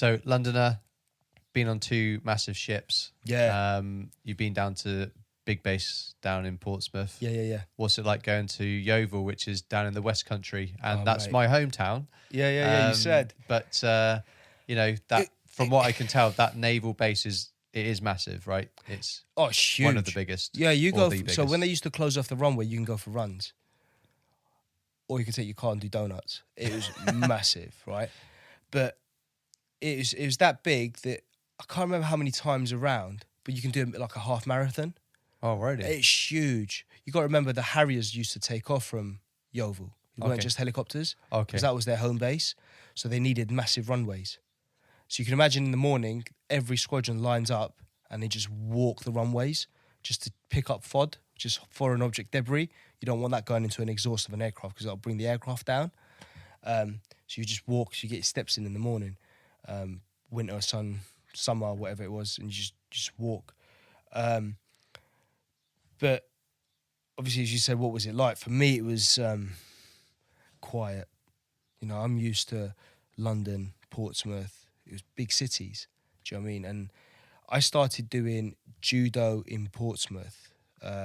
So Londoner, been on 2 massive ships. Yeah. You've been down to big base down in Portsmouth. Yeah. What's it like going to Yeovil, which is down in the West Country, and that's mate. my hometown. Yeah. You said, but from what I can tell, that naval base is massive, right? It's huge. one of the biggest. Yeah, you go. The So when they used to close off the runway, you can go for runs, or you could take your car and do donuts. It was massive, right? But it was that big that I can't remember how many times around, but you can do it like a half marathon. Oh, really? It's huge. You got to remember the Harriers used to take off from Yeovil. It weren't just helicopters. Okay. Because that was their home base. So they needed massive runways. So you can imagine in the morning, every squadron lines up and they just walk the runways just to pick up FOD, which is foreign object debris. You don't want that going into an exhaust of an aircraft because that'll bring the aircraft down. So you just walk, so you get your steps in the morning, winter, summer, whatever it was, and you just walk. But obviously, as you said, what was it like? For me, it was quiet. You know, I'm used to London, Portsmouth. It was big cities. Do you know what I mean? And I started doing judo in Portsmouth,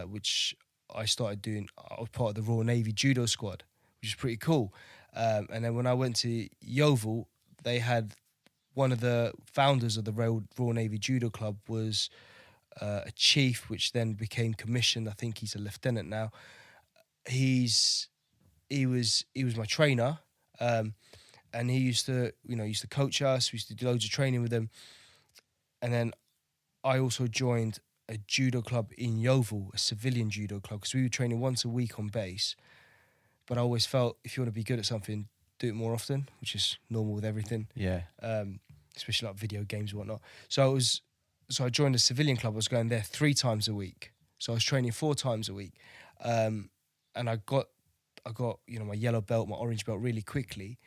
which I started doing. I was part of the Royal Navy Judo squad, which is pretty cool. And then when I went to Yeovil, they had one of the founders of the Royal Navy Judo Club was a chief, which then became commissioned. I think he's a lieutenant now. He was my trainer, and he used to coach us. We used to do loads of training with him, and then I also joined a judo club in Yeovil, a civilian judo club, because we were training once a week on base. But I always felt if you want to be good at something, do it more often, which is normal with everything. Yeah. Especially like video games and whatnot. So I joined a civilian club. I was going there 3 times a week. So I was training 4 times a week. And I got my yellow belt, my orange belt really quickly.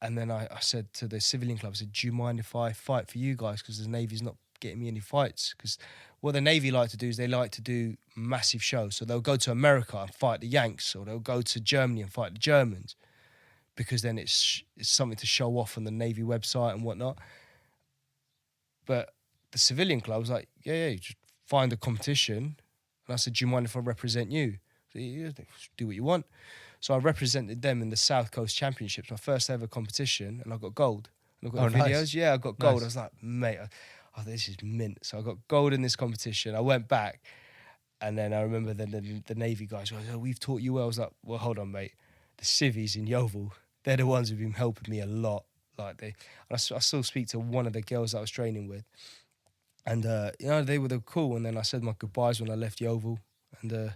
And then I said to the civilian club, I said, do you mind if I fight for you guys? Because the Navy's not getting me any fights. Because what the Navy like to do is they like to do massive shows. So they'll go to America and fight the Yanks, or they'll go to Germany and fight the Germans, because then it's something to show off on the Navy website and whatnot. But the civilian club was like, yeah, you just find a competition. And I said, do you mind if I represent you? So, yeah, do what you want. So I represented them in the South Coast Championships, my first ever competition, and I got gold. And I got the videos. Nice. Yeah, I got gold. Nice. I was like, mate, this is mint. So I got gold in this competition. I went back, and then I remember the Navy guys were like, oh, we've taught you well. I was like, well, hold on, mate. The civvies in Yeovil, they're the ones who've been helping me a lot. I still speak to one of the girls that I was training with, and they were cool. And then I said my goodbyes when I left Yeovil, and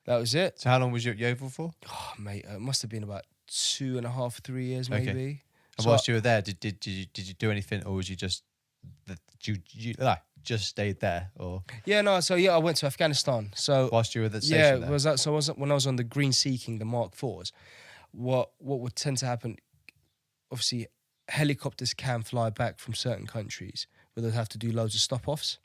that was it. So how long was you at Yeovil for? Oh, mate, it must have been about 2.5, 3 years maybe. Okay. And whilst you were there, did you do anything, or was you just just stayed there, or? Yeah, no. So I went to Afghanistan. So whilst you were at the station, there? Was that? So when I was on the Green Sea King, the Mark IVs, what would tend to happen? Obviously, helicopters can fly back from certain countries, but they'll have to do loads of stop-offs.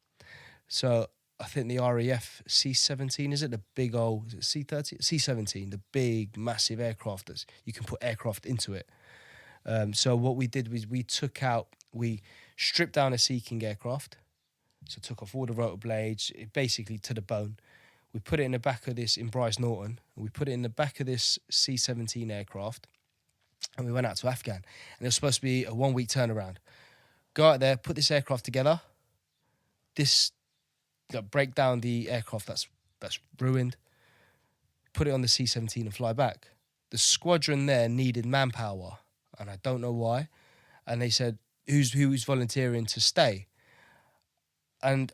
So I think the RAF C-17, is it? The big old, is it C-30? C-17, the big, massive aircraft that you can put aircraft into it. So what we did was we stripped down a Sea King aircraft, so took off all the rotor blades, basically to the bone. We put it in the back of this, in Bryce Norton, and we put it in the back of this C-17 aircraft, and we went out to Afghan. And it was supposed to be a 1-week turnaround. Go out there, put this aircraft together, break down the aircraft that's ruined, put it on the C-17 and fly back. The squadron there needed manpower, and I don't know why. And they said, who was volunteering to stay? And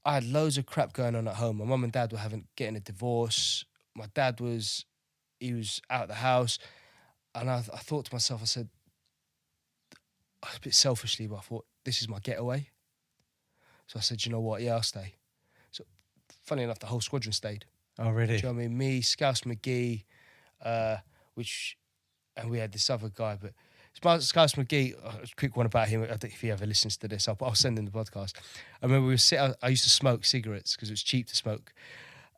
I had loads of crap going on at home. My mum and dad were getting a divorce. My dad was out of the house. And I thought to myself, I said, a bit selfishly, but I thought, this is my getaway. So I said, you know what? Yeah, I'll stay. So funny enough, the whole squadron stayed. Oh, really? Do you know what I mean? Me, Scouse McGee, and we had this other guy, but Scouse McGee, a quick one about him, I don't know if he ever listens to this, I'll send him the podcast. I remember I used to smoke cigarettes because it was cheap to smoke.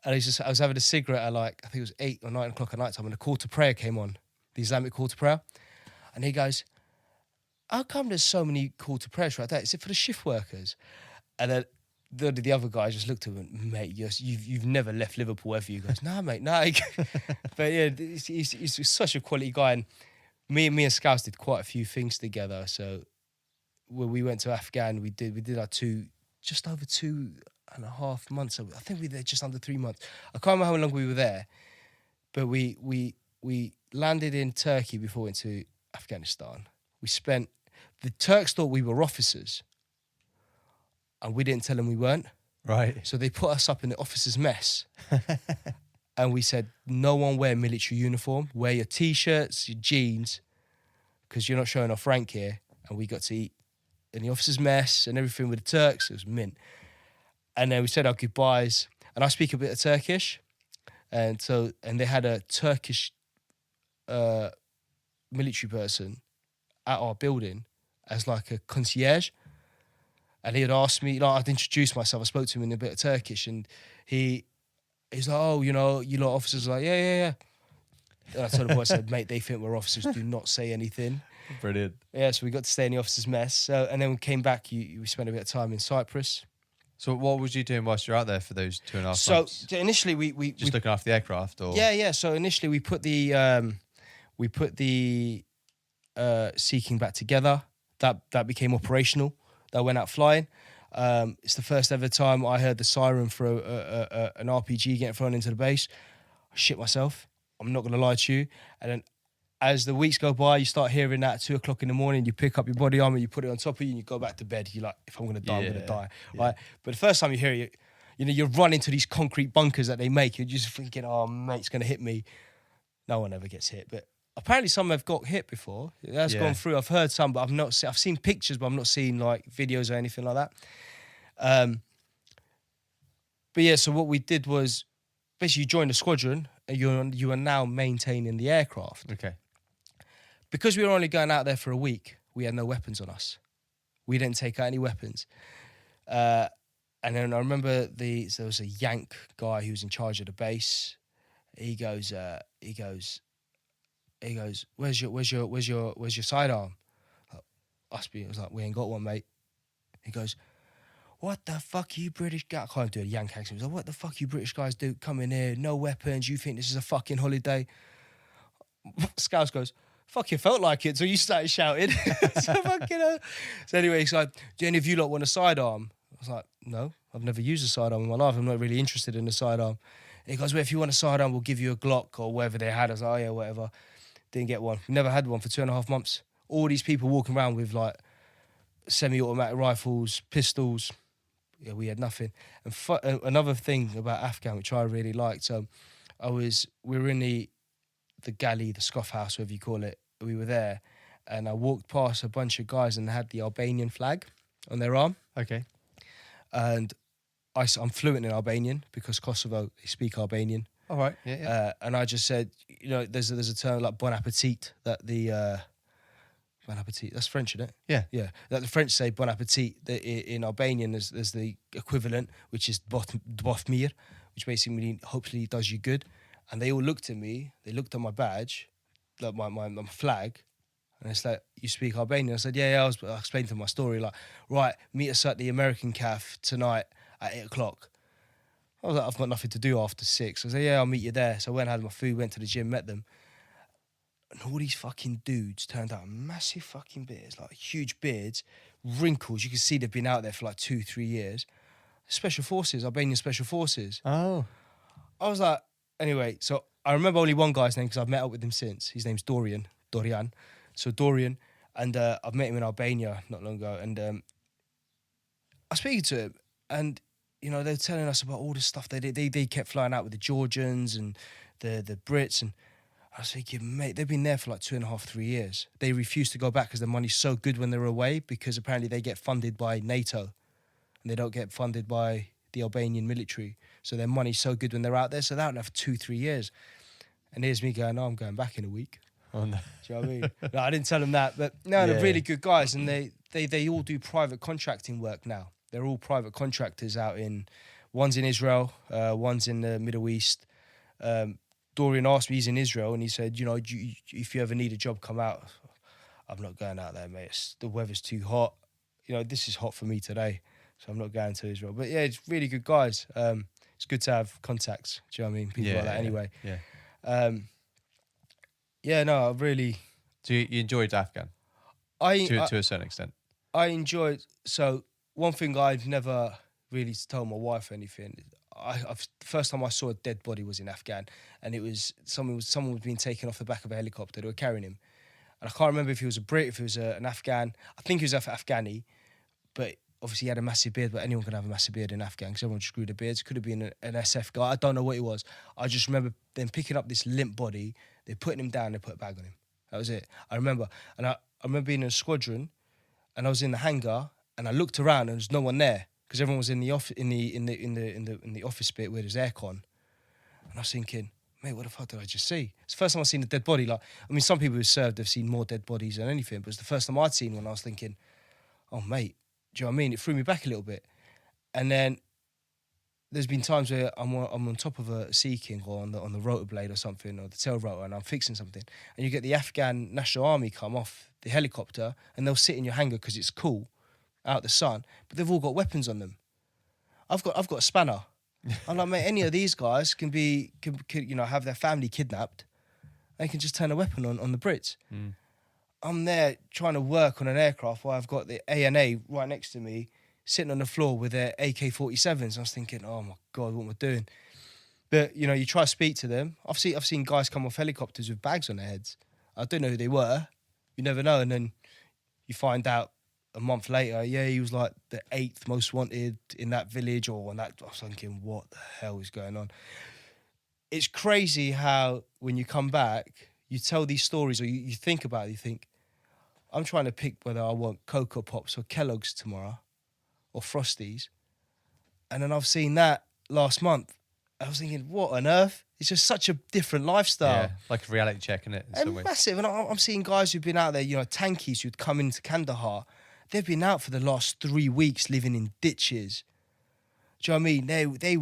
And I was having a cigarette at I think it was 8 or 9 o'clock at night time, and the call to prayer came on, the Islamic call to prayer. And he goes, how come there's so many call to prayers right there? Is it for the shift workers? And then the other guy just looked at him and, mate, you've never left Liverpool, have you? He goes, nah, mate, nah. But yeah, he's such a quality guy. And me and Scouts did quite a few things together. So when we went to Afghan, we did our just over 2.5 months. I think we were there just under 3 months. I can't remember how long we were there, but we landed in Turkey before we went to Afghanistan. The Turks thought we were officers, and we didn't tell them we weren't. Right. So they put us up in the officers' mess. And we said, no one wear military uniform. Wear your T-shirts, your jeans, because you're not showing off rank here. And we got to eat in the officers' mess and everything with the Turks. It was mint. And then we said our goodbyes. And I speak a bit of Turkish. And they had a Turkish military person at our building as like a concierge. And he had asked me, I'd introduced myself. I spoke to him in a bit of Turkish, and he's like, oh, you lot officers are like, yeah. And I told him, I said, mate, they think we're officers. Do not say anything. Brilliant. Yeah, so we got to stay in the officers' mess. So, and then we came back. We spent a bit of time in Cyprus. So what was you doing whilst you're out there for those 2.5 months? So initially we just looking after the aircraft, or yeah. So initially we put the Sea back together. That became operational. That went out flying. It's the first ever time I heard the siren for an RPG getting thrown into the base. I shit myself. I'm not going to lie to you. And then as the weeks go by, you start hearing that at 2 o'clock in the morning. You pick up your body armor, you put it on top of you, and you go back to bed. You're like, if I'm going to die, I'm going to die. Yeah. Right? But the first time you hear it, you run into these concrete bunkers that they make. You're just thinking, oh, mate, it's going to hit me. No one ever gets hit. But apparently some have got hit before. That's gone through. I've heard some, but I've seen pictures, but I've not seen like videos or anything like that. But yeah, so what we did was basically you joined the squadron and you are now maintaining the aircraft. Okay. Because we were only going out there for a week, we had no weapons on us. We didn't take out any weapons. And then I remember there was a Yank guy who was in charge of the base. He goes, where's your sidearm? I was like, we ain't got one, mate. He goes, what the fuck you British guys? I can't do a Yank accent. He was like, what the fuck you British guys do? Come in here, no weapons. You think this is a fucking holiday? Scouts goes, fuck, you felt like it, so you started shouting. So anyway, he's like, do any of you lot want a sidearm? I was like, no, I've never used a sidearm in my life. I'm not really interested in a sidearm. He goes, well, if you want a sidearm, we'll give you a Glock or whatever they had. I was like, oh yeah, whatever. Didn't get one. Never had one for 2.5 months. All these people walking around with like semi-automatic rifles, pistols. Yeah, we had nothing. And another thing about Afghan, which I really liked, we were in the galley, the scoff house, whatever you call it. We were there, and I walked past a bunch of guys and they had the Albanian flag on their arm. Okay. And I'm fluent in Albanian because Kosovo, they speak Albanian. All right. Yeah. And I just said, there's a term like bon appetit that bon appetit, that's French, isn't it? Yeah. Yeah. That the French say bon appetit. In Albanian, there's the equivalent, which is dvofmir, which basically hopefully does you good. And they all looked at me. They looked at my badge, like my flag, and it's like, you speak Albanian? I said, yeah. I explained to them my story, like, right, meet us at the American Caf tonight at 8 o'clock. I was like, I've got nothing to do after 6. I said, yeah, I'll meet you there. So I went and had my food, went to the gym, met them. And all these fucking dudes turned out massive fucking beards, like huge beards, wrinkles. You can see they've been out there for like 2-3 years. Special Forces, Albanian Special Forces. Oh. I was like, anyway, so I remember only one guy's name because I've met up with him since. His name's Dorian. So Dorian, and I've met him in Albania not long ago. And I was speaking to him, and they're telling us about all the stuff they kept flying out with the Georgians and the Brits, and I was thinking, mate, they've been there for like 2.5-3 years. They refuse to go back because the money's so good when they're away, because apparently they get funded by NATO and they don't get funded by the Albanian military. So their money's so good when they're out there. So they're out there for 2-3 years. And here's me going, I'm going back in a week. Oh, no. Do you know what I mean? No, I didn't tell them that. But no, they're really good guys. And they all do private contracting work now. They're all private contractors out one's in Israel, one's in the Middle East. Dorian asked me, he's in Israel, and he said, if you ever need a job, come out. I'm not going out there, mate. The weather's too hot. You know, this is hot for me today, so I'm not going to Israel. But yeah, it's really good guys. It's good to have contacts. Do you know what I mean? People like that anyway. Yeah. No, I really... So you enjoyed Afghan to a certain extent? I enjoyed... So one thing I've never really told my wife or anything, the first time I saw a dead body was in Afghan, and it was someone was being taken off the back of a helicopter. They were carrying him. And I can't remember if he was a Brit, if he was an Afghan. I think he was Afghani, but obviously he had a massive beard, but anyone can have a massive beard in Afghan because everyone just grew their beards. Could have been an SF guy. I don't know what he was. I just remember them picking up this limp body, they're putting him down, they put a bag on him. That was it. I remember. And I remember being in a squadron, and I was in the hangar, and I looked around and there was no one there because everyone was in the office bit where there's aircon. And I was thinking, mate, what the fuck did I just see? It's the first time I've seen a dead body. Like, I mean, some people who served have seen more dead bodies than anything, but it's the first time I'd seen one. I was thinking, oh, mate, do you know what I mean? It threw me back a little bit. And then there's been times where I'm on top of a Sea King or on the rotor blade or something, or the tail rotor, and I'm fixing something, and you get the Afghan National Army come off the helicopter, and they'll sit in your hangar because it's cool, out the sun, but they've all got weapons on them. I've got a spanner. I'm like, mate, any of these guys can have their family kidnapped. They can just turn a weapon on the Brits. Mm. I'm there trying to work on an aircraft while I've got the ANA right next to me, sitting on the floor with their AK-47s. I was thinking, oh my God, what am I doing? But, you know, you try to speak to them. I've seen guys come off helicopters with bags on their heads. I don't know who they were. You never know. And then you find out a month later, yeah, he was like the 8th most wanted in that village or on that. I was thinking, what the hell is going on? It's crazy how when you come back, you tell these stories or you think about it, you think, I'm trying to pick whether I want Cocoa Pops or Kellogg's tomorrow or Frosties. And then I've seen that last month. I was thinking, what on earth? It's just such a different lifestyle. Yeah, like a reality check, isn't it? And massive. And I'm seeing guys who've been out there, you know, tankies who'd come into Kandahar. They've been out for the last 3 weeks living in ditches. Do you know what I mean? They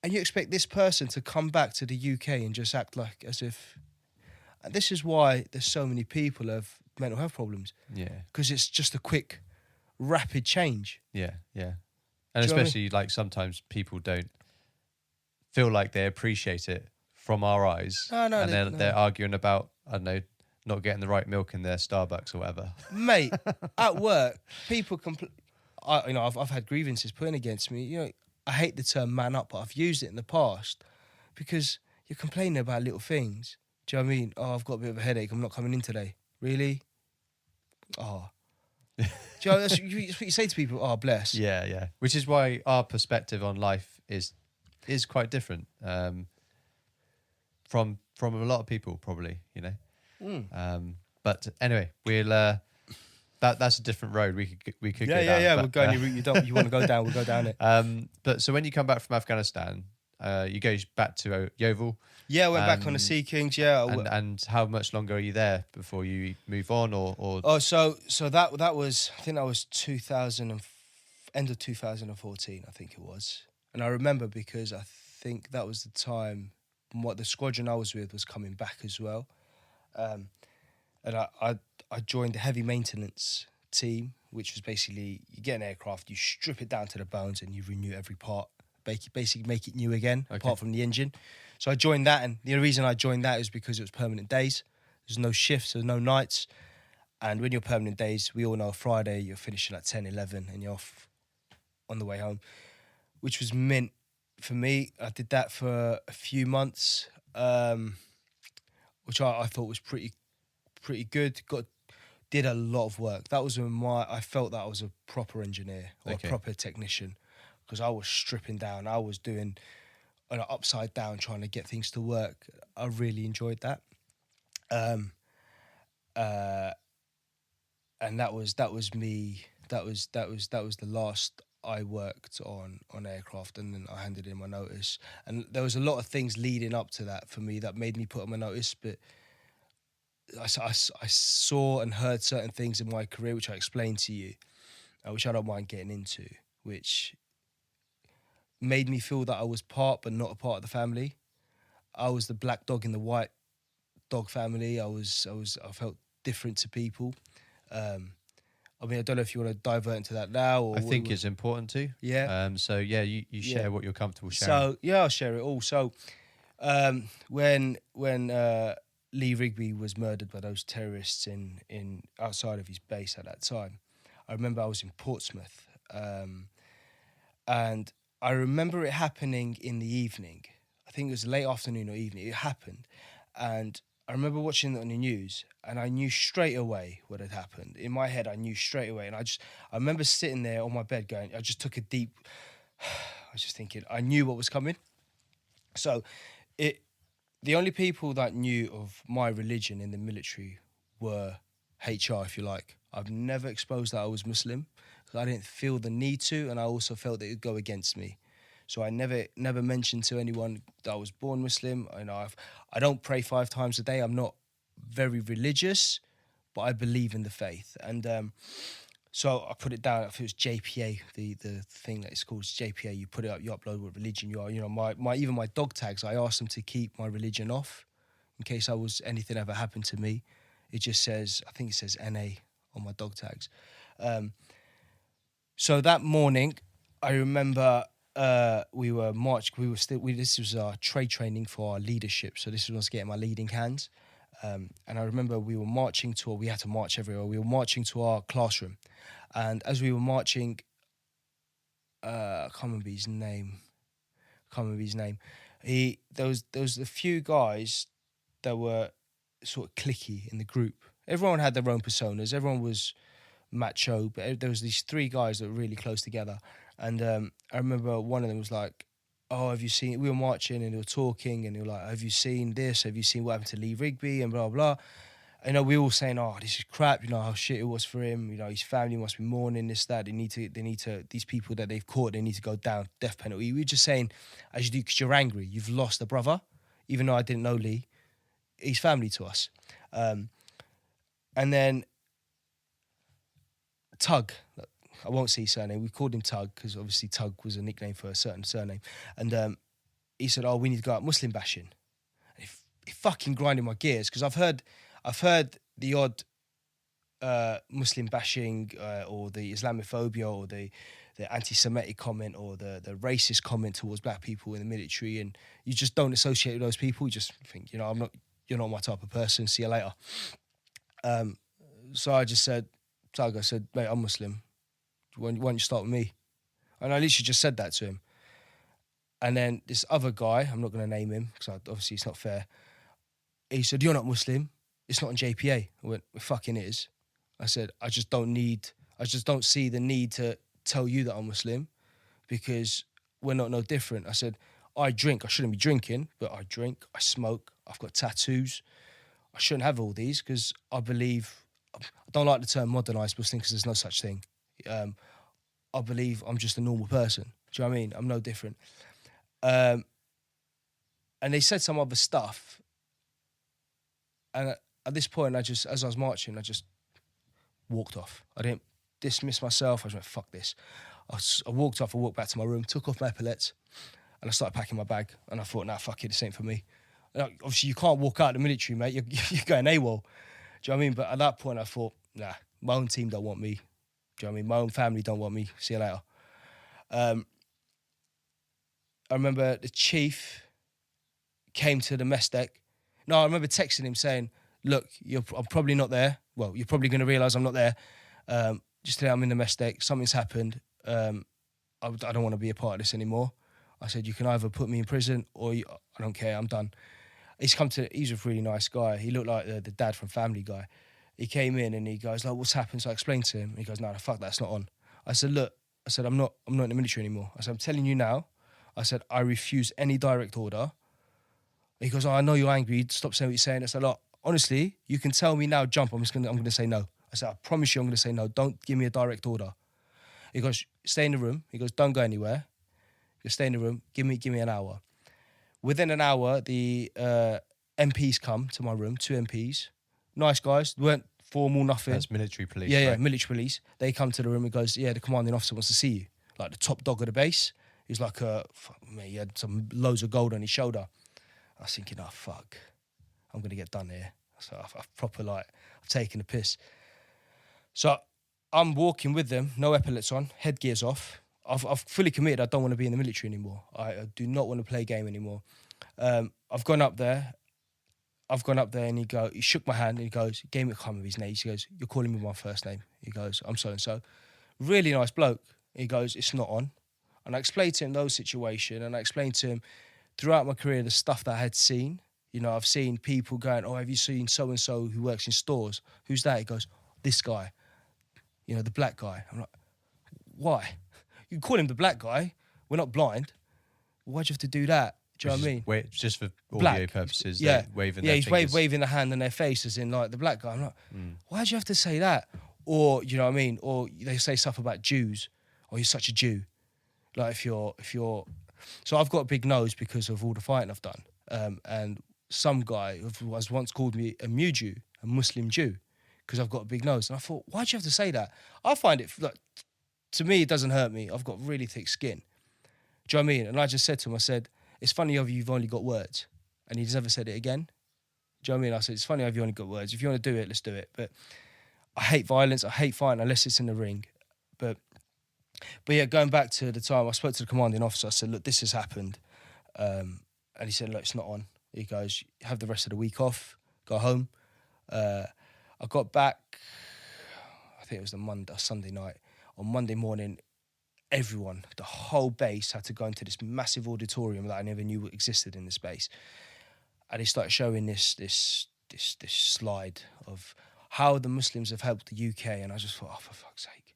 and you expect this person to come back to the UK and just act like as if... And this is why there's so many people who have mental health problems. Yeah. Because it's just a quick, rapid change. Yeah, yeah. And especially, like, sometimes people don't feel like they appreciate it from our eyes. No, they're arguing about, I don't know, not getting the right milk in their Starbucks or whatever. Mate, at work, people I've had grievances put in against me. You know, I hate the term man up, but I've used it in the past because you're complaining about little things. Do you know what I mean? Oh, I've got a bit of a headache. I'm not coming in today. Really? Oh. Do you know, that's what you say to people. Oh, bless. Yeah, yeah. Which is why our perspective on life is quite different from a lot of people, probably. You know. Mm. But anyway, we'll that's a different road. We could go down. Yeah. We'll go any route you want to go down. We'll go down it. But so when you come back from Afghanistan, you go back to Yeovil. Yeah, I went back on the Sea Kings. Yeah. And how much longer are you there before you move on, or? Oh, so that was, I think that was end of 2014. I think it was, and I remember because I think that was the time what the squadron I was with was coming back as well. And I joined the heavy maintenance team, which was basically you get an aircraft, you strip it down to the bones, and you renew every part, basically make it new again, apart from the engine. So I joined that, and the only reason I joined that is because it was permanent days. There's no shifts, there's no nights. And when you're permanent days, we all know Friday you're finishing at 10, 11, and you're off on the way home, which was meant for me. I did that for a few months, which I thought was pretty good. Did a lot of work. That was when I felt that I was a proper engineer or a proper technician, because I was stripping down. I was doing an upside down, trying to get things to work. I really enjoyed that. And that was me. That was the last I worked on aircraft, and then I handed in my notice. And there was a lot of things leading up to that for me that made me put on my notice, but I saw and heard certain things in my career, which I explained to you, which I don't mind getting into, which made me feel that I was part but not a part of the family. I was the black dog in the white dog family. I felt different to people. I mean, I don't know if you want to divert into that now. Or I think it's important to. Yeah. So yeah, you share what you're comfortable sharing. So yeah, I'll share it all. So when Lee Rigby was murdered by those terrorists in outside of his base at that time, I remember I was in Portsmouth, and I remember it happening in the evening. I think it was late afternoon or evening. It happened, and I remember watching it on the news, and I knew straight away what had happened. In my head, I knew straight away, and I remember sitting there on my bed going, I just took a deep. I was just thinking, I knew what was coming. So, the only people that knew of my religion in the military were HR, if you like. I've never exposed that I was Muslim. I didn't feel the need to, and I also felt that it would go against me. So I never mentioned to anyone that I was born Muslim. I don't pray 5 times a day. I'm not very religious, but I believe in the faith. And so I put it down. If it was JPA, the thing that it's called is JPA, you put it up, you upload what religion you are. You know, my even my dog tags, I asked them to keep my religion off in case anything ever happened to me. It just says, I think it says NA on my dog tags. So that morning, I remember this was our trade training for our leadership. So this was us getting my leading hands. And I remember we had to march everywhere. We were marching to our classroom. And as we were marching, I can't remember his name. There was a few guys that were sort of cliquey in the group. Everyone had their own personas. Everyone was macho, but there was these 3 guys that were really close together. And I remember one of them was like, oh, have you seen, we were marching and they were talking and they were like, have you seen this? Have you seen what happened to Lee Rigby and blah, blah. You know, we were all saying, oh, this is crap, you know, how shit it was for him. You know, his family must be mourning this, that. They need to, these people that they've caught, they need to go down, death penalty. We were just saying, as you do, because you're angry, you've lost a brother. Even though I didn't know Lee, he's family to us. And then Tug, I won't say his surname, we called him Tug because obviously Tug was a nickname for a certain surname. And he said, oh, we need to go out Muslim bashing. And it fucking grinded my gears because I've heard the odd Muslim bashing or the Islamophobia or the anti-Semitic comment or the racist comment towards black people in the military, and you just don't associate with those people. You just think, you know, you're not my type of person, see you later. So I just said, Tug, I said, mate, I'm Muslim. Why don't you start with me? And I literally just said that to him. And then this other guy, I'm not going to name him because obviously it's not fair. He said, you're not Muslim. It's not in JPA. I went, it fucking is. I said, I just don't see the need to tell you that I'm Muslim because we're not no different. I said, I drink. I shouldn't be drinking, but I drink. I smoke. I've got tattoos. I shouldn't have all these because I don't like the term modernised Muslim because there's no such thing. I believe I'm just a normal person. Do you know what I mean? I'm no different. And they said some other stuff. And at this point, as I was marching, I just walked off. I didn't dismiss myself. I just went, fuck this. I walked off, I walked back to my room, took off my epaulets, and I started packing my bag. And I thought, nah, fuck it, this ain't for me. And obviously, you can't walk out of the military, mate. You're going AWOL. Do you know what I mean? But at that point, I thought, nah, my own team don't want me. Do you know what I mean? My own family don't want me. See you later. I remember the chief came to the mess deck. No, I remember texting him saying, look, I'm probably not there. Well, you're probably going to realise I'm not there. Just today I'm in the mess deck. Something's happened. I don't want to be a part of this anymore. I said, you can either put me in prison or I don't care. I'm done. He's a really nice guy. He looked like the dad from Family Guy. He came in and he goes, like, what's happened? So I explained to him. He goes, no, fuck that, it's not on. I said, look, I'm not in the military anymore. I said, I'm telling you now. I said, I refuse any direct order. He goes, oh, I know you're angry. Stop saying what you're saying. I said, look, honestly, you can tell me now, jump. I'm going to say no. I said, I promise you I'm going to say no. Don't give me a direct order. He goes, stay in the room. He goes, don't go anywhere. He goes, stay in the room. Give me an hour. Within an hour, the MPs come to my room, 2 MPs. Nice guys, weren't formal, nothing. That's military police, Yeah, right? military police. They come to the room and goes, yeah, the commanding officer wants to see you. Like the top dog of the base. He's like, he had some loads of gold on his shoulder. I was thinking, oh, fuck. I'm going to get done here. So I've proper, I've taken the piss. So I'm walking with them, no epaulets on, headgear's off. I've fully committed. I don't want to be in the military anymore. I do not want to play a game anymore. I've gone up there, and he shook my hand and he goes, he gave me a comment of his name. He goes, "You're calling me by my first name." He goes, "I'm so and so." Really nice bloke. He goes, "It's not on." And I explained to him those situations, and I explained to him throughout my career the stuff that I had seen. You know, I've seen people going, "Oh, have you seen so and so who works in stores? Who's that?" He goes, "This guy. You know, the black guy." I'm like, "Why? You call him the black guy. We're not blind. Why'd you have to do that?" Do you know what I mean? Wait, just for audio Black. purposes, Yeah, waving yeah. their He's fingers. waving the hand on their faces in like the black guy. I'm like, why'd you have to say that? Or you know what I mean? Or they say stuff about Jews. Or you're such a Jew. Like if you're, so I've got a big nose because of all the fighting I've done. And some guy was once called me a Jew, a Muslim Jew, because I've got a big nose. And I thought, why'd you have to say that? I find it like, to me, it doesn't hurt me. I've got really thick skin. Do you know what I mean? And I just said to him, I said, "It's funny how you've only got words." And he's never said it again. Do you know what I mean? I said, "It's funny how you've only got words. If you want to do it, let's do it." But I hate violence. I hate fighting unless it's in the ring. But yeah, going back to the time, I spoke to the commanding officer. I said, "Look, this has happened." And he said, "Look, it's not on." He goes, "Have the rest of the week off. Go home." I got back, I think it was Sunday night. On Monday morning, everyone, the whole base had to go into this massive auditorium that I never knew existed in the space. And he started showing this slide of how the Muslims have helped the UK. And I just thought, oh, for fuck's sake.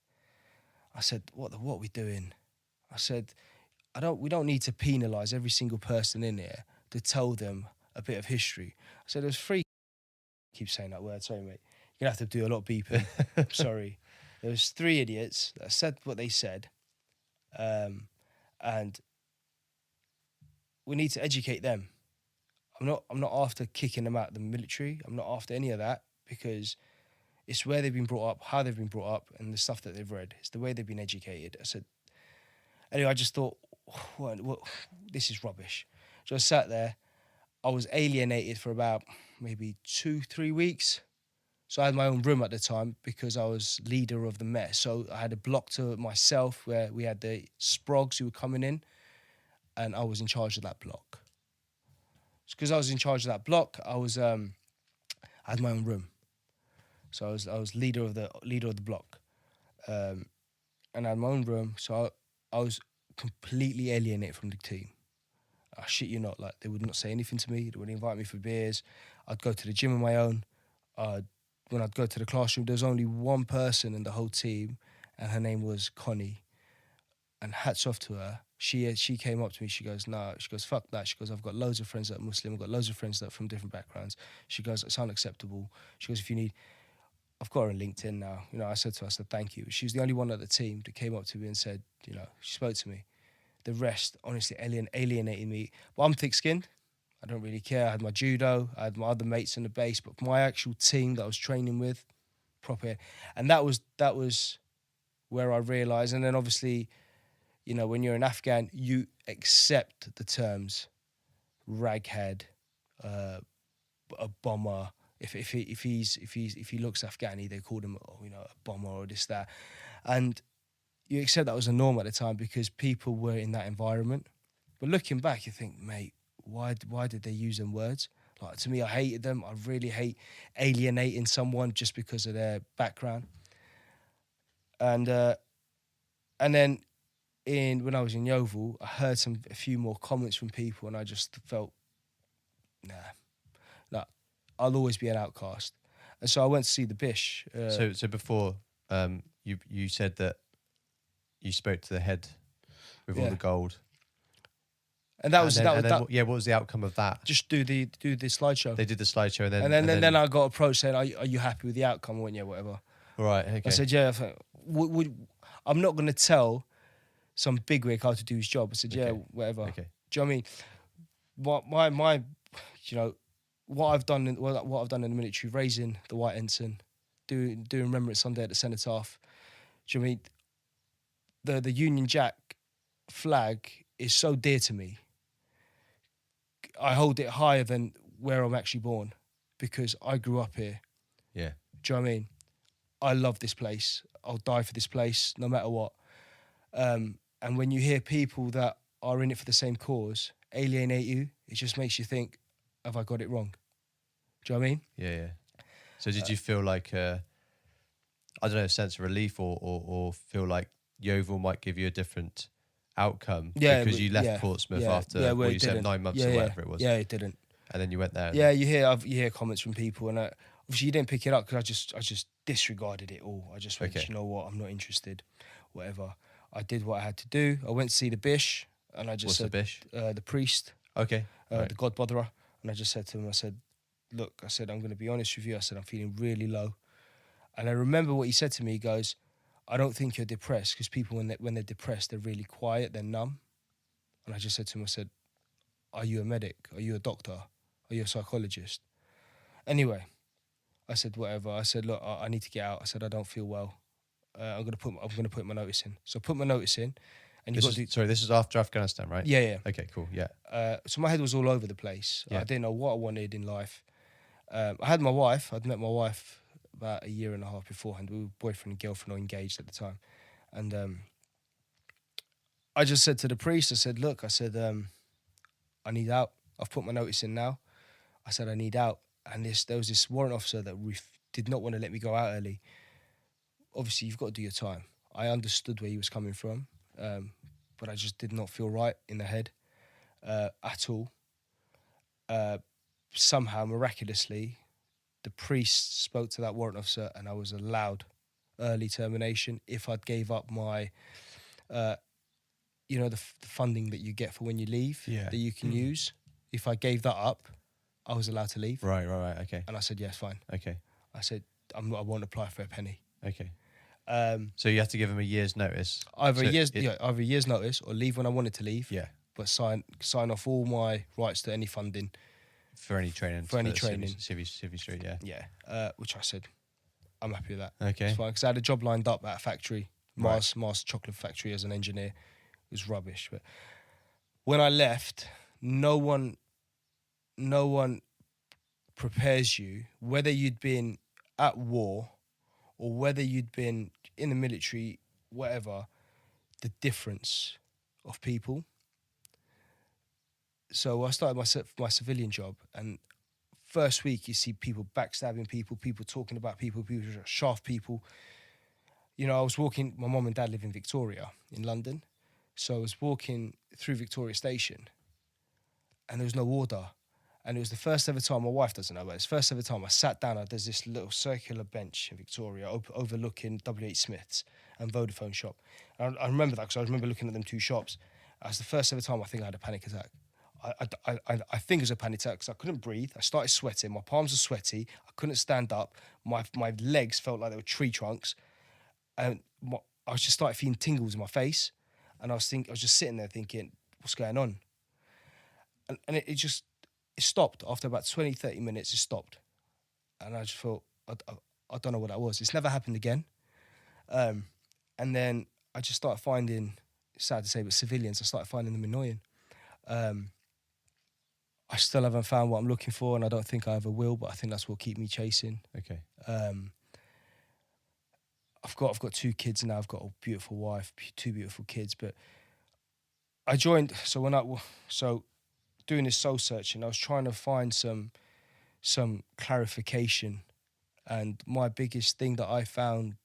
I said, what are we doing? I said, we don't need to penalise every single person in here to tell them a bit of history. I said, there's three, I keep saying that word, sorry mate. You're going to have to do a lot of beeping. Sorry. There was 3 idiots that said what they said. And we need to educate them. I'm not after kicking them out of the military. I'm not after any of that, because it's where they've been brought up, how they've been brought up, and the stuff that they've read. It's the way they've been educated. I said, anyway, I just thought, what, this is rubbish. So I sat there. I was alienated for about maybe 2-3 weeks. So I had my own room at the time because I was leader of the mess. So I had a block to myself where we had the sprogs who were coming in, and I was in charge of that block. Because I was in charge of that block, I had my own room. So I was leader of the block, and I had my own room. So I was completely alienated from the team. I shit you not, like they would not say anything to me. They wouldn't invite me for beers. I'd go to the gym on my own. When I'd go to the classroom, there was only one person in the whole team, and her name was Connie. And hats off to her. She came up to me. She goes, "No." She goes, "Fuck that." She goes, "I've got loads of friends that are Muslim. I've got loads of friends that are from different backgrounds." She goes, "It's unacceptable." She goes, "If you need," I've got her on LinkedIn now. You know, I said to her, I said, "Thank you." She was the only one at the team that came up to me and said, you know, she spoke to me. The rest, honestly, alienated me. But I'm thick-skinned. I don't really care. I had my judo. I had my other mates in the base. But my actual team that I was training with, proper. And that was where I realised. And then obviously, you know, when you're an Afghan, you accept the terms raghead, a bomber. If he looks Afghani, they called him, you know, a bomber or this, that. And you accept that was a norm at the time because people were in that environment. But looking back, you think, mate, why did they use them words? Like, to me, I hated them. I really hate alienating someone just because of their background. And then when I was in Yeovil, I heard a few more comments from people, and I just felt, nah, I'll always be an outcast. And so I went to see the Bish. So before, you said that you spoke to the head with all the gold. And what was the outcome of that? Just do the slideshow. They did the slideshow, and then I got approached saying, "Are you happy with the outcome?" I went, "Yeah, whatever." Right. Okay. I said, "Yeah." I'm not going to tell some bigwig how to do his job. I said, "Yeah, whatever." Okay. Do you know what I mean? My, you know, what I've done in the military, raising the white ensign, doing Remembrance Sunday at the cenotaph. Do you know what I mean? The Union Jack flag is so dear to me. I hold it higher than where I'm actually born because I grew up here. Yeah. Do you know what I mean? I love this place. I'll die for this place, no matter what. And when you hear people that are in it for the same cause alienate you, it just makes you think, have I got it wrong? Do you know what I mean? Yeah. So did you feel like, I don't know, a sense of relief or feel like Yeovil might give you a different outcome because you left Portsmouth after what you said, 9 months or whatever it was? Yeah, it didn't. And then you went there. Yeah, you hear comments from people, and obviously you didn't pick it up because I just disregarded it all. I just went, you know what, I'm not interested, whatever. I did what I had to do. I went to see the bish, and I just said, the bish? The priest. Okay. The God botherer. And I just said to him, I said, look, I said, I'm going to be honest with you. I said, I'm feeling really low. And I remember what he said to me. He goes, I don't think you're depressed, because people, when they're depressed, they're really quiet, they're numb. And I just said to him, I said, are you a medic? Are you a doctor? Are you a psychologist? Anyway, I said, whatever. I said, look, I need to get out. I said, I don't feel well. I'm gonna put my notice in. So I put my notice in. And this is after Afghanistan, right? Yeah. Okay, cool. Yeah. So my head was all over the place. Yeah. I didn't know what I wanted in life. I had my wife. I'd met my wife about a year and a half beforehand. We were boyfriend and girlfriend, or engaged at the time. And I just said to the priest, I said, look, I said, I need out. I've put my notice in now. I said, I need out. And there was this warrant officer that did not want to let me go out early. Obviously, you've got to do your time. I understood where he was coming from, but I just did not feel right in the head at all. Somehow, miraculously, the priest spoke to that warrant officer, and I was allowed early termination if I'd gave up my, the funding that you get for when you leave, that you can use. If I gave that up, I was allowed to leave. Right, okay. And I said, yes, fine. Okay. I said, I won't apply for a penny. Okay. So you have to give him a year's notice? Either a year's notice, or leave when I wanted to leave. Yeah. But sign off all my rights to any funding. For any training. Civvy Street, yeah. Yeah, which I said, I'm happy with that. Okay. It's fine, because I had a job lined up at a factory, Mars chocolate factory, as an engineer. It was rubbish. But when I left, no one prepares you, whether you'd been at war or whether you'd been in the military, whatever, the difference of people. So I started my civilian job, and first week you see people backstabbing people talking about people shaft people. You know, I was walking, my mum and dad live in Victoria, in London. So I was walking through Victoria Station, and there was no order. And it was the first ever time, my wife doesn't know, but it's the first ever time I sat down. There's this little circular bench in Victoria overlooking W.H. Smith's and Vodafone shop. And I remember that because I remember looking at them two shops. It was the first ever time I think I had a panic attack. I think it was a panic attack because I couldn't breathe. I started sweating. My palms were sweaty. I couldn't stand up. My legs felt like they were tree trunks. And I just started feeling tingles in my face. And I was just sitting there thinking, what's going on? And it stopped. After about 20, 30 minutes, it stopped. And I just thought, I don't know what that was. It's never happened again. And then I just started finding, it's sad to say, but civilians, I started finding them annoying. I still haven't found what I'm looking for, and I don't think I ever will, but I think that's what will keep me chasing. Okay. I've got 2 kids now. I've got a beautiful wife, 2 beautiful kids. But I joined, so doing this soul searching, I was trying to find some clarification, and my biggest thing that I found,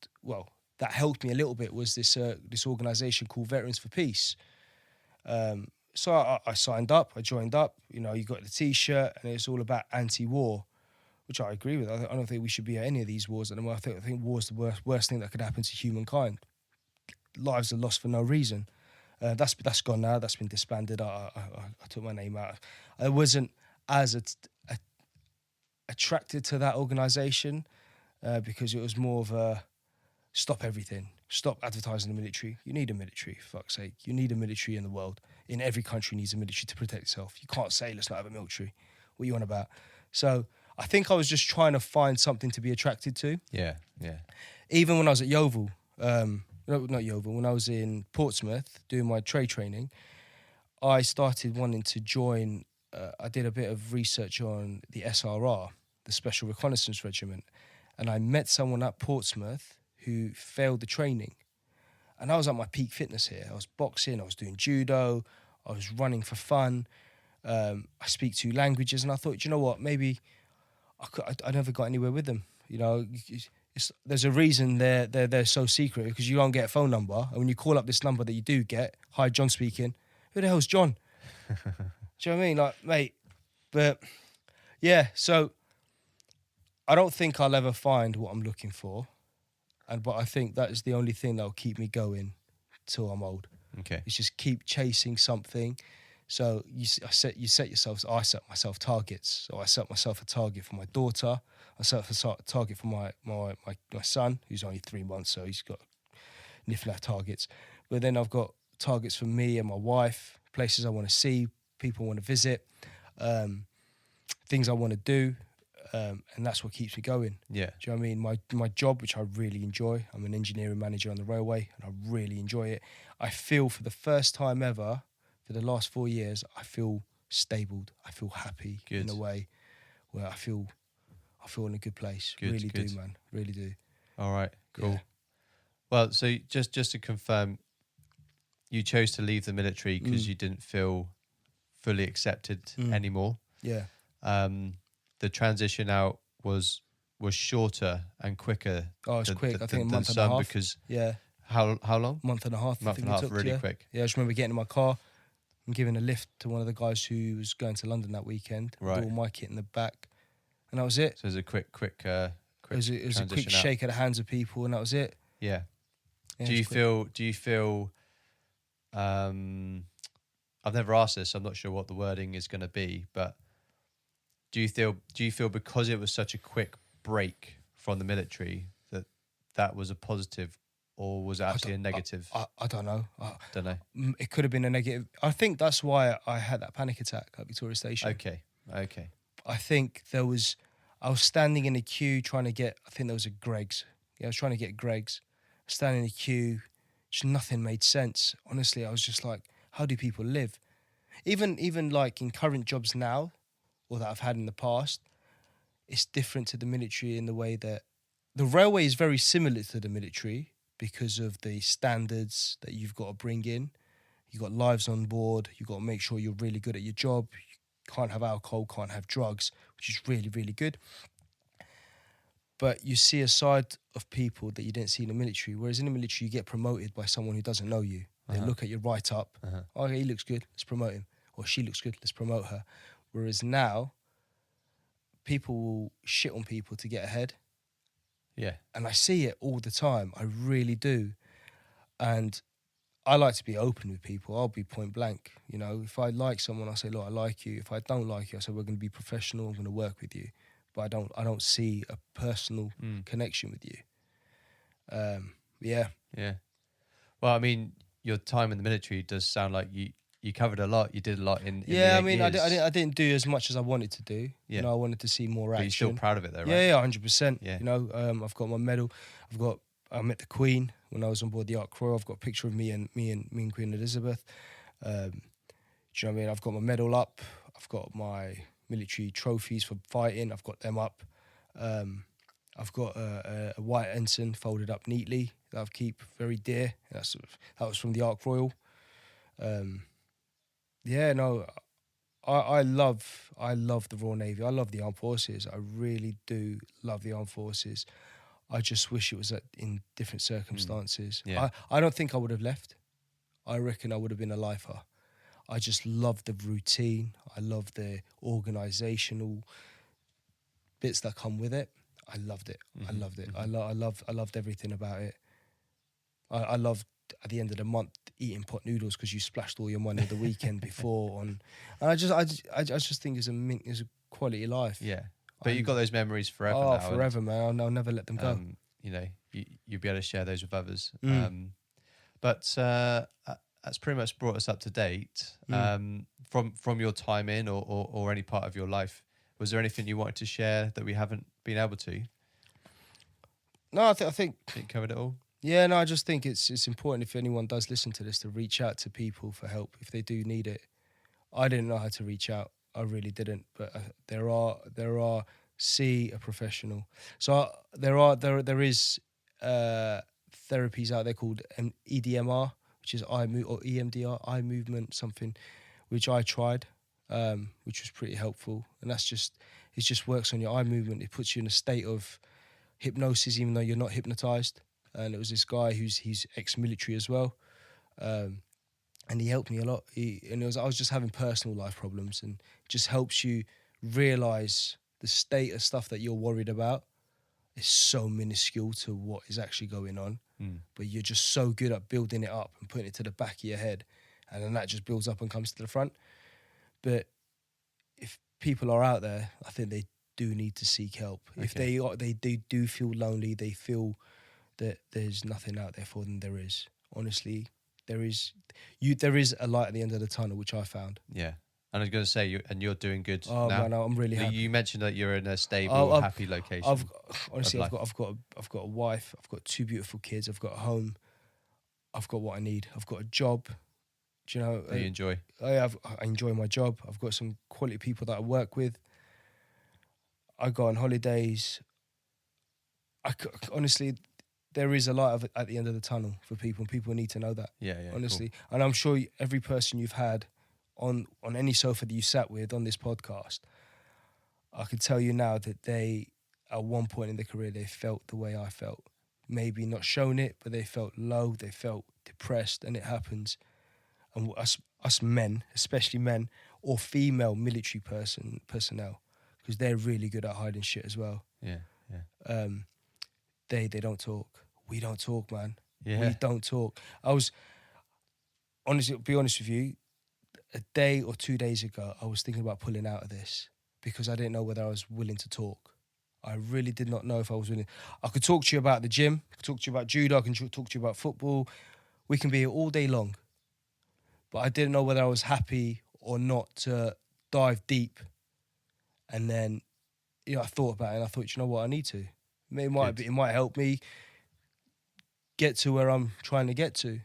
that helped me a little bit, was this organisation called Veterans for Peace. So I signed up, I joined up. You know, you got the T-shirt, and it's all about anti-war, which I agree with. I don't think we should be at any of these wars anymore. I think war is the worst thing that could happen to humankind. Lives are lost for no reason. That's gone now. That's been disbanded. I took my name out. I wasn't as attracted to that organisation because it was more of a stop everything. Stop advertising the military. You need a military, for fuck's sake. You need a military in the world. In every country needs a military to protect itself. You can't say, let's not have a military. What are you on about? So I think I was just trying to find something to be attracted to. Yeah. Even when I was at Yeovil, not Yeovil, when I was in Portsmouth doing my trade training, I started wanting to join. I did a bit of research on the SRR, the Special Reconnaissance Regiment. and I met someone at Portsmouth who failed the training. And I was at my peak fitness here. I was boxing, I was doing judo, I was running for fun. I speak 2 languages, and I thought, you know what, maybe I never got anywhere with them. You know, there's a reason they're so secret, because you don't get a phone number, and when you call up this number that you do get, hi, John speaking, who the hell's John? Do you know what I mean? Like, mate, but yeah, so I don't think I'll ever find what I'm looking for, but I think that is the only thing that will keep me going till I'm old. Okay. It's just keep chasing something. So I set myself targets. So I set myself a target for my daughter. I set a target for my son, who's only 3 months, so he's got niffling at targets. But then I've got targets for me and my wife, places I want to see, people I want to visit, things I want to do, and that's what keeps me going. Yeah. Do you know what I mean? My job, which I really enjoy, I'm an engineering manager on the railway, and I really enjoy it. I feel for the first time ever, for the last 4 years, I feel stabled. I feel happy in a way where I feel in a good place. Really do, man. Really do. All right, cool. Yeah. Well, so just to confirm, you chose to leave the military because you didn't feel fully accepted anymore. Yeah. The transition out was shorter and quicker. Oh, it's quick. I think a month and a half. Because yeah. How long? Month and a half. Month and a half, really quick. Yeah, I just remember getting in my car and giving a lift to one of the guys who was going to London that weekend. Right. With all my kit in the back, and that was it. So it was a quick. It was a quick shake of the hands of people, and that was it. Yeah. Yeah, Do you feel? I've never asked this. I'm not sure what the wording is going to be, but do you feel because it was such a quick break from the military that was a positive, or was it actually a negative? I don't know. Don't know. It could have been a negative. I think that's why I had that panic attack at Victoria Station. Okay. I think I was standing in a queue trying to get, I think there was a Greg's. Yeah, I was trying to get Greg's. Standing in a queue, just nothing made sense. Honestly, I was just like, how do people live? Even like in current jobs now, or that I've had in the past, it's different to the military in the way that the railway is very similar to the military because of the standards that you've got to bring in. You've got lives on board. You've got to make sure you're really good at your job. You can't have alcohol, can't have drugs, which is really, really good. But you see a side of people that you didn't see in the military, whereas in the military, you get promoted by someone who doesn't know you. They look at your write-up. Oh, he looks good, let's promote him. Or she looks good, let's promote her. Whereas now, people will shit on people to get ahead. Yeah. And I see it all the time. I really do. And I like to be open with people. I'll be point blank. You know, if I like someone, I say, look, I like you. If I don't like you, I say, we're going to be professional. I'm going to work with you. But I don't see a personal connection with you. Yeah. Yeah. Well, I mean, your time in the military does sound like you covered a lot. You did a lot in yeah, the I mean, years. I didn't do as much as I wanted to do. Yeah. You know, I wanted to see more action. But you're still proud of it, though, right? Yeah, 100%. Yeah. You know, I've got my medal. I met the Queen when I was on board the Ark Royal. I've got a picture of me and Queen Elizabeth. Do you know what I mean? I've got my medal up. I've got my military trophies for fighting. I've got them up. I've got a white ensign folded up neatly that I keep very dear. That was from the Ark Royal. Yeah, no, I love the Royal Navy. I love the Armed Forces. I really do love the Armed Forces. I just wish it was in different circumstances. Yeah. I don't think I would have left. I reckon I would have been a lifer. I just love the routine. I love the organisational bits that come with it. I loved it. I loved it. I loved everything about it. I loved at the end of the month eating pot noodles because you splashed all your money the weekend before on. And I just think it's a quality life. Yeah. But you've got those memories forever now. Oh, forever, man. I'll never let them go. You know, you'll be able to share those with others. But that's pretty much brought us up to date. From your time in or any part of your life, was there anything you wanted to share that we haven't been able to? No, I think you covered it all. Yeah, no, I just think it's important if anyone does listen to this to reach out to people for help if they do need it. I didn't know how to reach out. I really didn't. But there are See a professional. So there is therapies out there called EDMR, which is eye or EMDR, eye movement something, which I tried, which was pretty helpful. And it just works on your eye movement. It puts you in a state of hypnosis, even though you're not hypnotized. And it was this guy he's ex-military as well, and he helped me a lot. I was just having personal life problems, and it just helps you realize the state of stuff that you're worried about is so minuscule to what is actually going on. But you're just so good at building it up and putting it to the back of your head, and then that just builds up and comes to the front. But if people are out there, I think they do need to seek help. Okay. If they do feel lonely, they feel that there's nothing out there for them. There is, honestly, there is a light at the end of the tunnel, which I found. Yeah. And I was going to say, you're doing good now. Man, I'm really happy. You mentioned that you're in a stable, happy location. I've got a wife. I've got 2 beautiful kids. I've got a home. I've got what I need. I've got a job. Do you know? That you enjoy? I enjoy my job. I've got some quality people that I work with. I go on holidays. Honestly, there is a light at the end of the tunnel for people, and people need to know that. Yeah, honestly. Cool. And I'm sure every person you've had on any sofa that you sat with on this podcast, I can tell you now that they, at one point in their career, they felt the way I felt. Maybe not shown it, but they felt low, they felt depressed, and it happens. And us men, especially men or female military personnel, because they're really good at hiding shit as well. Yeah. They don't talk. We don't talk, man. Yeah. We don't talk. Honestly, to be honest with you, a day or 2 days ago, I was thinking about pulling out of this because I didn't know whether I was willing to talk. I really did not know if I was willing. I could talk to you about the gym. I could talk to you about judo. I can talk to you about football. We can be here all day long. But I didn't know whether I was happy or not to dive deep. And then, I thought about it and I thought, you know what, I need to. It might help me get to where I'm trying to get to.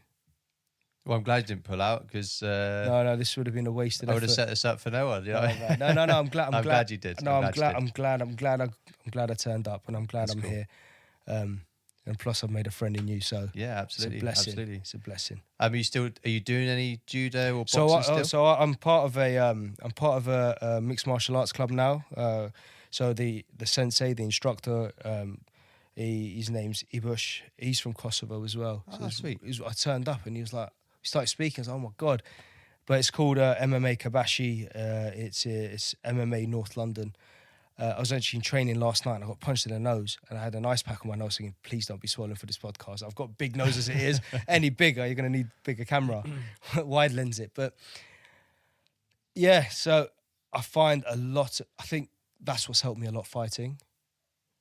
Well, I'm glad you didn't pull out because no, this would have been a wasted effort. I would have set this up for no one. You know? No. I'm glad. I'm glad you did. No, I'm glad I turned up, and I'm glad I'm here. And plus, I've made a friend in you. So yeah, absolutely, it's a blessing. Absolutely, it's a blessing. Are you doing any judo or boxing still? So I'm part of a mixed martial arts club now. So the sensei, the instructor, his name's Ibush. He's from Kosovo as well. Oh, sweet. I turned up and he was like, he started speaking. I was like, oh my God. But it's called MMA Kabashi. It's MMA North London. I was actually in training last night and I got punched in the nose and I had an ice pack on my nose thinking, please don't be swollen for this podcast. I've got a big nose as it is. Any bigger, you're going to need bigger camera. Wide lens it. But yeah, so I find I think that's what's helped me a lot fighting.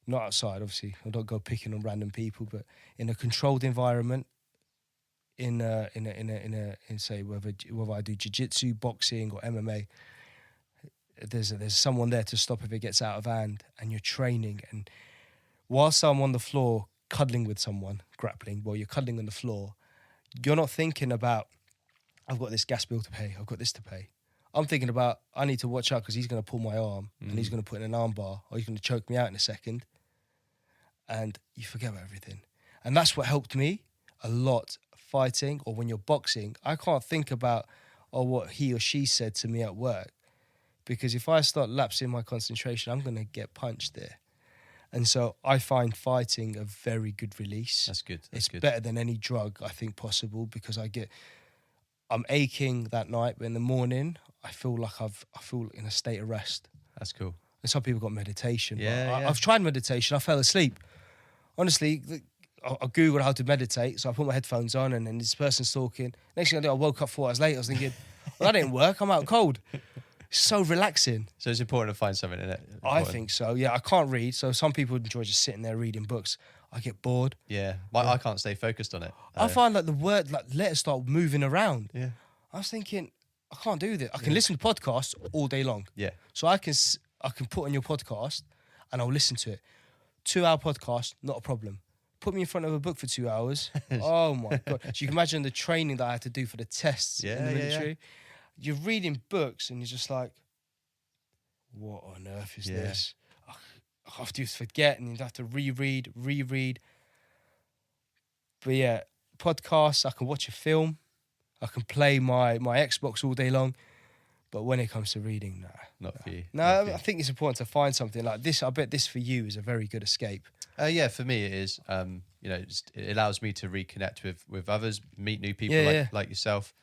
Not outside, obviously. I don't go picking on random people, but in a controlled environment, in say whether I do jiu-jitsu, boxing or MMA, there's someone there to stop if it gets out of hand, and you're training. And whilst I'm on the floor cuddling with someone, grappling, while you're cuddling on the floor, you're not thinking about, I've got this gas bill to pay, I've got this to pay. I'm thinking about, I need to watch out because he's going to pull my arm and he's going to put in an arm bar or he's going to choke me out in a second. And you forget about everything. And that's what helped me a lot fighting, or when you're boxing. I can't think about what he or she said to me at work, because if I start lapsing my concentration, I'm going to get punched there. And so I find fighting a very good release. That's good. It's better than any drug, I think, possible, because I'm aching that night, but in the morning, I feel like I feel in a state of rest. That's cool. And some people got meditation. Yeah, I've tried meditation. I fell asleep. Honestly, I Googled how to meditate, so I put my headphones on, and then this person's talking. Next thing I do, I woke up 4 hours later. I was thinking, well, that didn't work. I'm out cold. It's so relaxing. So it's important to find something in it. I think so, yeah. I can't read, so some people enjoy just sitting there reading books. I get bored. Yeah, I can't stay focused on it. I find like the word, like letters start moving around. Yeah. I was thinking, I can't do this. I can listen to podcasts all day long. Yeah. So I can put on your podcast and I'll listen to it. 2-hour podcast, not a problem. Put me in front of a book for 2 hours. Oh my God. So you can imagine the training that I had to do for the tests in the military. Yeah. You're reading books and you're just like, what on earth is this? after you forget and you'd have to reread. But yeah, podcasts, I can watch a film, I can play my Xbox all day long. But when it comes to reading, Not for you. No, I think it's important to find something like this. I bet this for you is a very good escape. Yeah, for me it is. It allows me to reconnect with others, meet new people like yourself,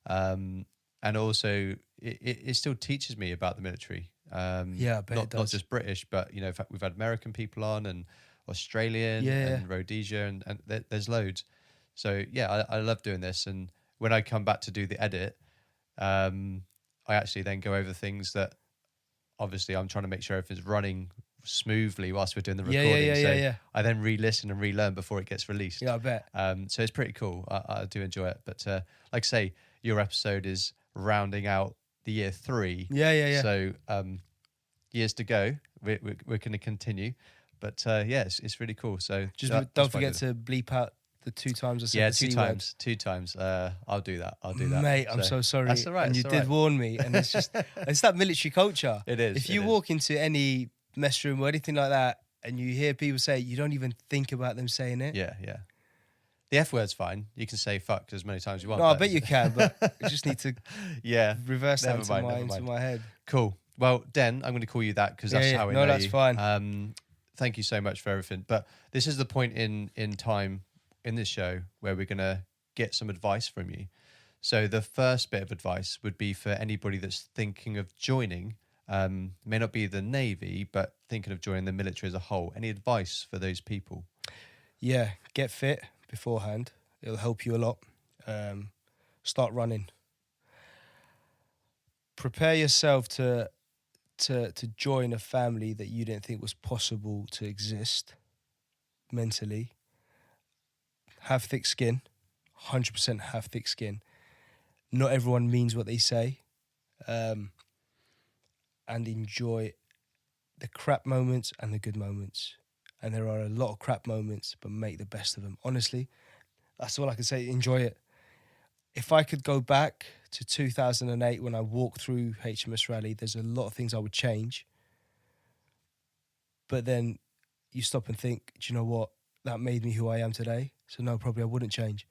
and also it still teaches me about the military. I bet it does. Not just British, but in fact, we've had American people on and Australian and Rhodesia, and there's loads. So yeah, I love doing this, and when I come back to do the edit, I actually then go over things that obviously I'm trying to make sure everything's running smoothly whilst we're doing the recording. I then re-listen and relearn before it gets released. Yeah, I bet. So it's pretty cool. I do enjoy it. But like I say, your episode is rounding out the year 3. Yeah. So years to go. We're going to continue. But it's really cool. So just don't forget to bleep out the 2 times I said the C word. 2 times. I'll do that. Mate, I'm so sorry. That's all right. And you did warn me. And it's just, it's that military culture. It is. If you walk into any mess room or anything like that and you hear people say it, you don't even think about them saying it. Yeah. The F word's fine. You can say fuck as many times as you want. No, I bet you can, but I just need to reverse that into my head. Cool. Well, Den, I'm going to call you that because that's how we know that's you. Fine. Thank you so much for everything. But this is the point in time in this show where we're going to get some advice from you. So the first bit of advice would be for anybody that's thinking of joining, may not be the Navy, but thinking of joining the military as a whole. Any advice for those people? Yeah, get fit beforehand. It'll help you a lot. Start running. Prepare yourself to join a family that you didn't think was possible to exist mentally. Have thick skin. 100% have thick skin. Not everyone means what they say. And enjoy the crap moments and the good moments. And there are a lot of crap moments, but make the best of them. Honestly, that's all I can say. Enjoy it. If I could go back to 2008 when I walked through HMS Raleigh, there's a lot of things I would change. But then you stop and think, do you know what? That made me who I am today. So no, probably I wouldn't change.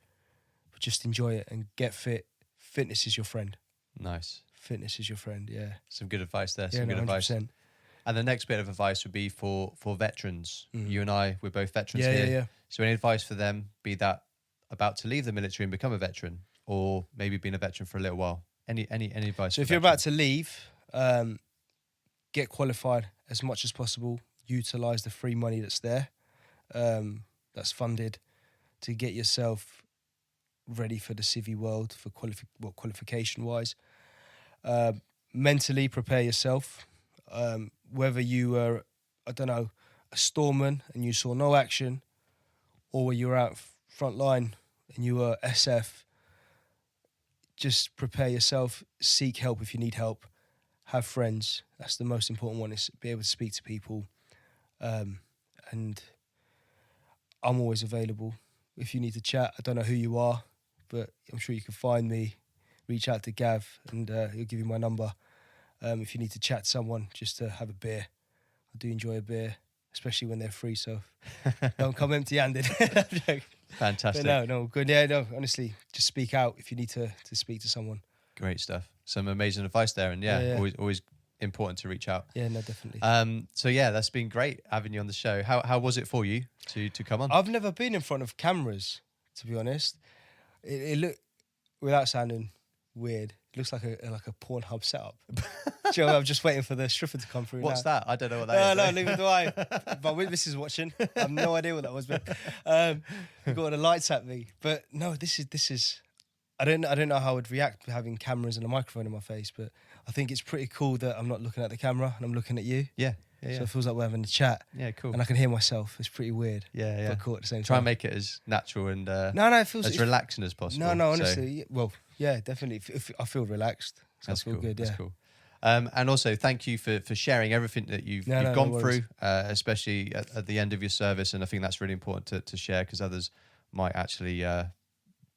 But just enjoy it and get fit. Fitness is your friend. Nice. Fitness is your friend, yeah. Some good advice there. Yeah, Some good 100%. advice. And the next bit of advice would be for veterans. You and I, we're both veterans here. Yeah. So any advice for them, be that about to leave the military and become a veteran, or maybe being a veteran for a little while? Any advice? So if you're about to leave, get qualified as much as possible. Utilise the free money that's there, that's funded, to get yourself ready for the civvy world, for qualification-wise. Mentally prepare yourself. Whether you were, I don't know, a storeman and you saw no action, or you were out front line and you were SF, just prepare yourself, seek help if you need help, have friends. That's the most important one, is be able to speak to people. And I'm always available. If you need to chat, I don't know who you are, but I'm sure you can find me. Reach out to Gav and he'll give you my number. If you need to chat to someone, just to have a beer. I do enjoy a beer, especially when they're free, so don't come empty-handed. Fantastic. But no, good. Yeah, no, honestly, just speak out if you need to speak to someone. Great stuff. Some amazing advice there, and always important to reach out. Yeah, no, definitely. So yeah, that's been great having you on the show. How was it for you to come on? I've never been in front of cameras, to be honest. It looked, without sounding weird, it looks like a Pornhub setup. Do you know, I'm just waiting for the stripper to come through. What's that? I don't know what that is. No, neither do I. My witness is watching. I have no idea what that was, but you got the lights at me. But no, this is. I don't know how I would react to having cameras and a microphone in my face, but I think it's pretty cool that I'm not looking at the camera and I'm looking at you. Yeah. So it feels like we're having a chat. Yeah, cool. And I can hear myself. It's pretty weird. Yeah. But cool at the same time. Try and make it as natural and it feels as relaxing as possible. No, honestly. Well, yeah, definitely. If I feel relaxed. So that's I feel cool. good, yeah. That's cool. And also, thank you for sharing everything that you've gone through, especially at the end of your service. And I think that's really important to share, because others might actually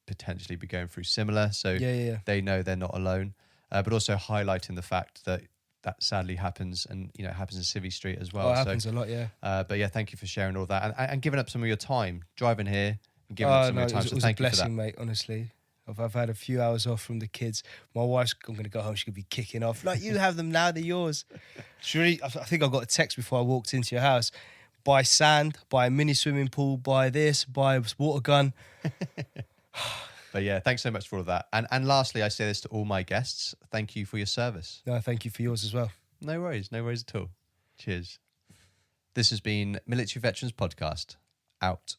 potentially be going through similar. So they know they're not alone. But also highlighting the fact that that sadly happens, and it happens in Civvy Street as well. Oh, it happens a lot, yeah. But yeah, thank you for sharing all that and giving up some of your time driving here and giving up some of your time. It was a blessing, mate. Honestly, I've had a few hours off from the kids. My wife's going to go home. She's going to be kicking off like, you have them now, they're yours. I think I got a text before I walked into your house. Buy sand, buy a mini swimming pool, buy this, buy a water gun. But yeah, thanks so much for all of that. And lastly, I say this to all my guests. Thank you for your service. No, thank you for yours as well. No worries at all. Cheers. This has been Military Veterans Podcast. Out.